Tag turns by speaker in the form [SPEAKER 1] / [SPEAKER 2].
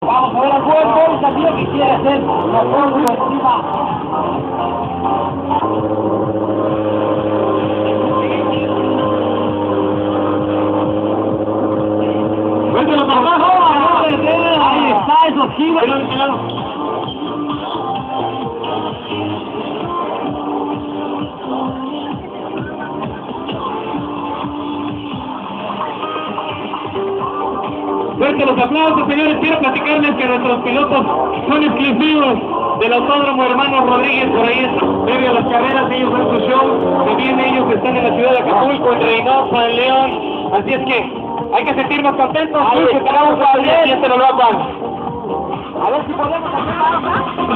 [SPEAKER 1] Vamos a ver al buen desafío que quiere hacer nosotros encima.
[SPEAKER 2] Cuéntalo para abajo.
[SPEAKER 1] Ahí está, esos giros.
[SPEAKER 2] Fuerte los aplausos, señores. Quiero platicarles que nuestros pilotos son exclusivos del Autódromo Hermanos Rodríguez. Por ahí previo a las carreras, ellos dan su show. También ellos están en la ciudad de Acapulco, en Reynosa, en León. Así es que hay que sentirnos contentos.
[SPEAKER 1] Ahí
[SPEAKER 2] que tenemos a alguien y este lo lopan.
[SPEAKER 1] A ver si podemos hacer algo.